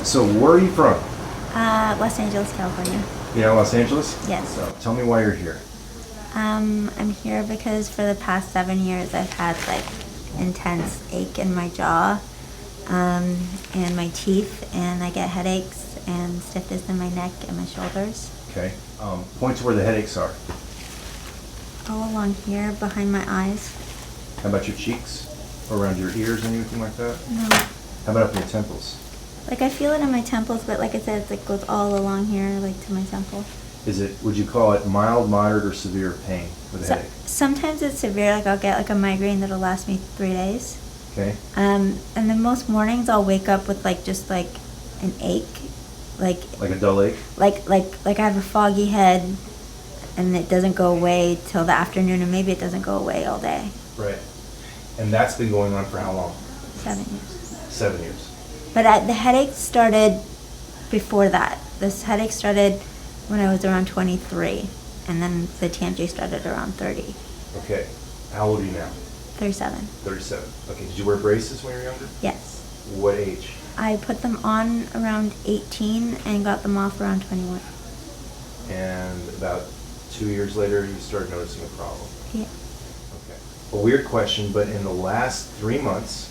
So where are you from? Los Angeles, California. Yeah, Los Angeles? Yes. So tell me why you're here. I'm here because for the past 7 years I've had like intense ache in my jaw and my teeth, and I get headaches and stiffness in my neck and my shoulders. Okay. Point to where the headaches are. All along here behind my eyes. How about your cheeks? Or around your ears, anything like that? No. How about up your temples? Like I feel it in my temples, but like I said, it's like goes all along here, like to my temple. Would you call it mild, moderate, or severe pain with a headache? Sometimes it's severe, like I'll get like a migraine that'll last me 3 days. Okay. And then most mornings I'll wake up with like just like an ache, like a dull ache? Like I have a foggy head, and it doesn't go away till the afternoon, and maybe it doesn't go away all day. Right. And that's been going on for how long? 7 years. 7 years. But the headache started before that. This headache started when I was around 23, and then the TMJ started around 30. Okay. How old are you now? 37. 37. Okay. Did you wear braces when you were younger? Yes. What age? I put them on around 18 and got them off around 21. And about 2 years later, you started noticing a problem. Yeah. Okay. A weird question, but in the last 3 months,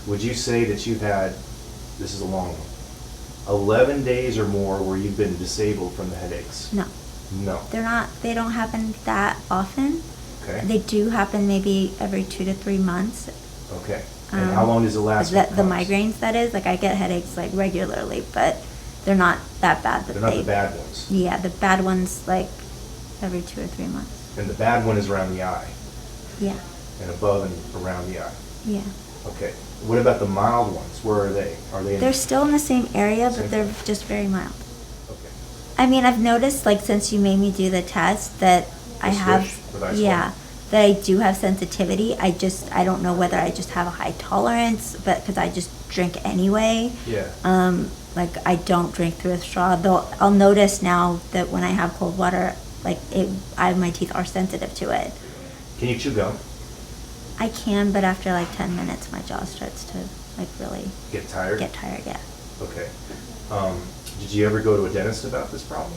would you say that you've had, this is a long one, 11 days or more where you've been disabled from the headaches? No. No. They don't happen that often. Okay. They do happen maybe every 2 to 3 months. Okay. And how long does it last? The migraines, that is, like I get headaches like regularly, but they're not that bad. They're not the bad ones. Yeah, the bad ones like every 2 or 3 months. And the bad one is around the eye. Yeah. And above and around the eye. Yeah. Okay. What about the mild ones? Where are they? Are they? They're still in the same area, but they're just very mild. Okay. I mean, I've noticed like since you made me do the test that I have, yeah, that I do have sensitivity. I don't know whether I just have a high tolerance, but because I just drink anyway. Yeah. Like I don't drink through a straw. Though I'll notice now that when I have cold water, like my teeth are sensitive to it. Can you chew gum? I can, but after like 10 minutes, my jaw starts to like really get tired. Yeah. Okay. Did you ever go to a dentist about this problem?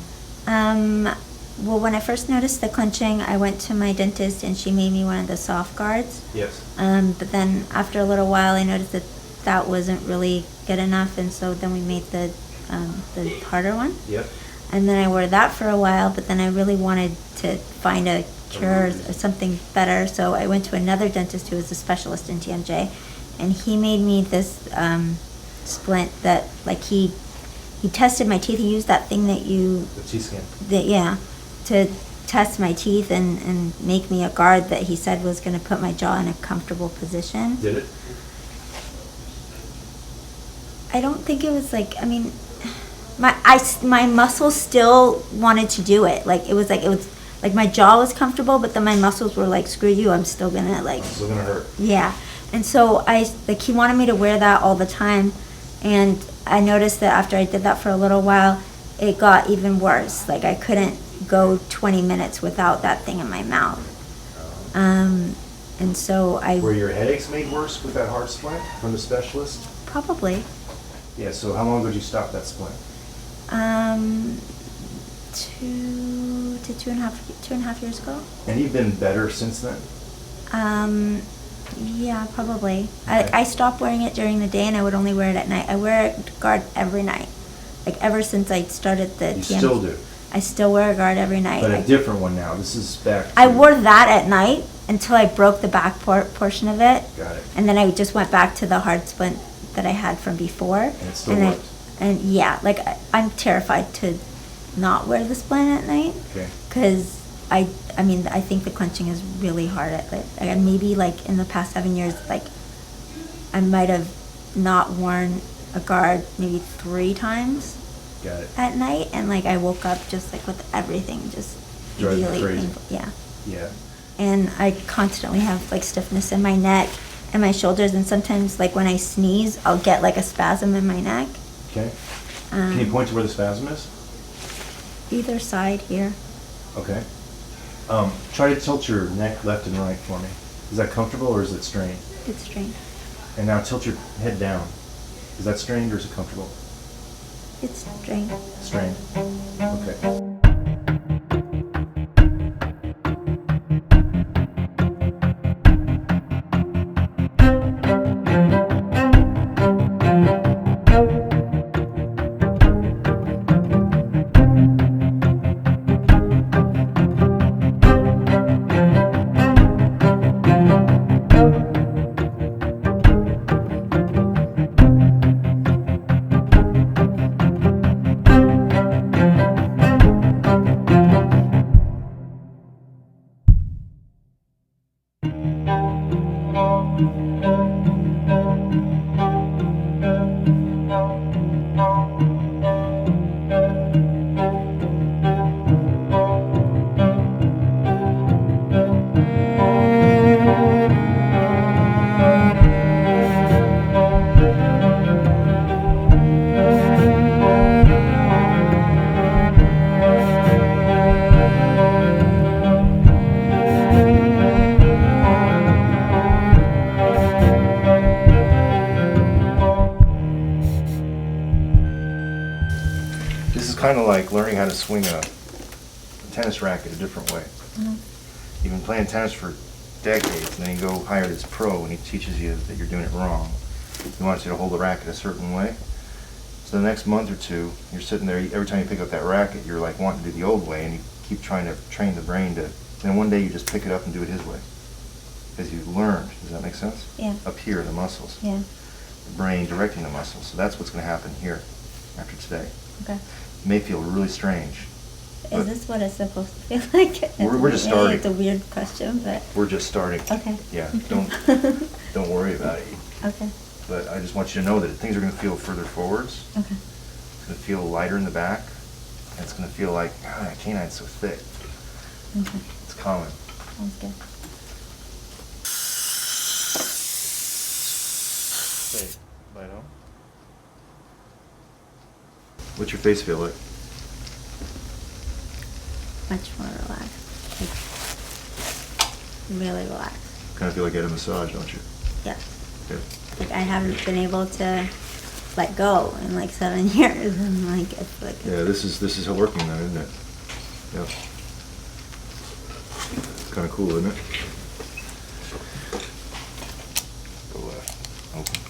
Well, when I first noticed the clenching, I went to my dentist and she made me one of the soft guards. Yes. But then after a little while, I noticed that wasn't really good enough, and so then we made the harder one. Yep. And then I wore that for a while, but then I really wanted to find a cure or something better, so I went to another dentist who was a specialist in TMJ, and he made me this splint that, like, he tested my teeth. He used that thing that you... The Tscan. Yeah, to test my teeth and make me a guard that he said was going to put my jaw in a comfortable position. Did it? I don't think it was like, I mean, my muscles still wanted to do it. Like it was like my jaw was comfortable, but then my muscles were like, screw you, I'm still gonna like. It's still gonna hurt. Yeah, and so he wanted me to wear that all the time, and I noticed that after I did that for a little while, it got even worse. Like I couldn't go 20 minutes without that thing in my mouth. And so Were your headaches made worse with that hard splint from the specialist? Probably. Yeah, so how long ago did you stop that splint? 2 to 2.5 years ago. And you've been better since then? Yeah, probably. Okay. I stopped wearing it during the day, and I would only wear it at night. I wear a guard every night. Like ever since I started the You still do? I still wear a guard every night. But a different one now. This is back to... I wore that at night until I broke the back portion of it. Got it. And then I just went back to the hard splint that I had from before. And it still worked? And yeah, like I'm terrified to not wear the splint at night. Okay. Because I mean, I think the clenching is really hard. Maybe like in the past 7 years, like I might have not worn a guard maybe 3 times. Got it. At night, and like I woke up just like with everything just really painful. Yeah. Yeah. And I constantly have like stiffness in my neck and my shoulders, and sometimes like when I sneeze, I'll get like a spasm in my neck. Okay. Can you point to where the spasm is? Either side here. Okay. Try to tilt your neck left and right for me. Is that comfortable or is it strained? It's strained. And now tilt your head down. Is that strained or is it comfortable? It's strained. Strained. Okay. This is kind of like learning how to swing a tennis racket a different way. Mm-hmm. You've been playing tennis for decades, and then you go hire this pro, and he teaches you that you're doing it wrong. He wants you to hold the racket a certain way. So the next month or two, you're sitting there, every time you pick up that racket, you're like wanting to do the old way, and you keep trying to train the brain to, and one day you just pick it up and do it his way. Because you've learned. Does that make sense? Yeah. Up here, the muscles. Yeah. The brain directing the muscles. So that's what's going to happen here after today. Okay. It may feel really strange. Is this what it's supposed to feel like? We're just Maybe starting. It's a weird question, but We're just starting. okay. Yeah, don't worry about it. Okay. But I just want you to know that things are going to feel further forwards. Okay. It's going to feel lighter in the back. And it's going to feel like, that canine's so thick. Okay. It's common. Sounds good. Hey, Lino. What's your face feel like? Much more relaxed. Like, really relaxed. Kind of feel like you had a massage, don't you? Yeah. Good. Like I haven't been able to let go in like 7 years, and like it's like Yeah, this is working then, isn't it? Yep. It's kind of cool, isn't it? Go open.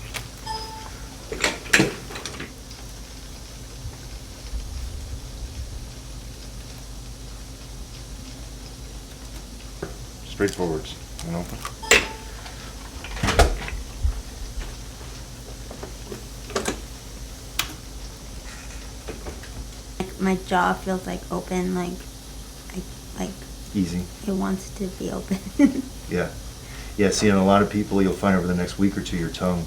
Straightforwards and open. my jaw feels like open, like Easy. it wants to be open. Yeah. Yeah, see, in a lot of people, you'll find over the next week or two, your tongue,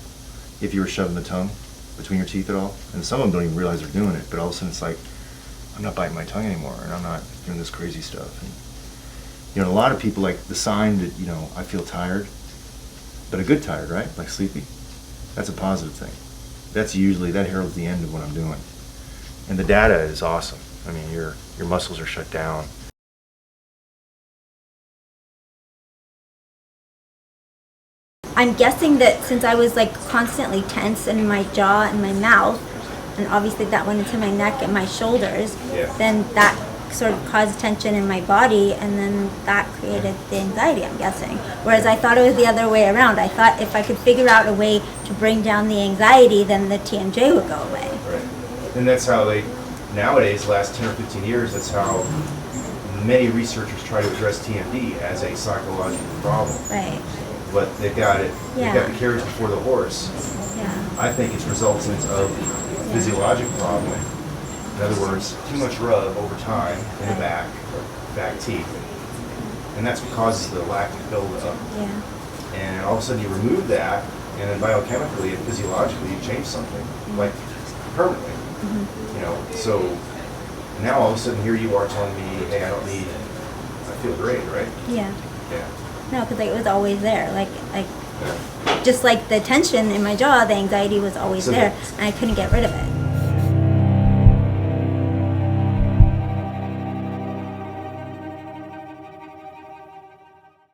if you were shoving the tongue between your teeth at all, and some of them don't even realize they're doing it, but all of a sudden it's like, I'm not biting my tongue anymore, and I'm not doing this crazy stuff. And, you know, a lot of people, like, the sign that, you know, I feel tired, but a good tired, right? Like sleepy. That's a positive thing. That's usually, that heralds the end of what I'm doing. And the data is awesome. I mean, your muscles are shut down. I'm guessing that since I was like constantly tense in my jaw and my mouth, and obviously that went into my neck and my shoulders, then that sort of caused tension in my body, and then that created the anxiety, I'm guessing. Whereas I thought it was the other way around. I thought if I could figure out a way to bring down the anxiety, then the TMJ would go away. Right. And that's how they, nowadays, last 10 or 15 years, that's how many researchers try to address TMD as a psychological problem. Right. But they've got it, Yeah. they've got the carriage before the horse. Yeah. I think it's resultant of a physiological problem. In other words, too much rub over time in the back teeth. And that's what causes the lactic buildup. Yeah. And all of a sudden you remove that, and then biochemically and physiologically you change something, like permanently. You know, so now all of a sudden here you are telling me, hey, I feel great, right? Yeah. Yeah. No, because it was always there. Like Yeah. just like the tension in my jaw, the anxiety was always So there, the- and I couldn't get rid of it.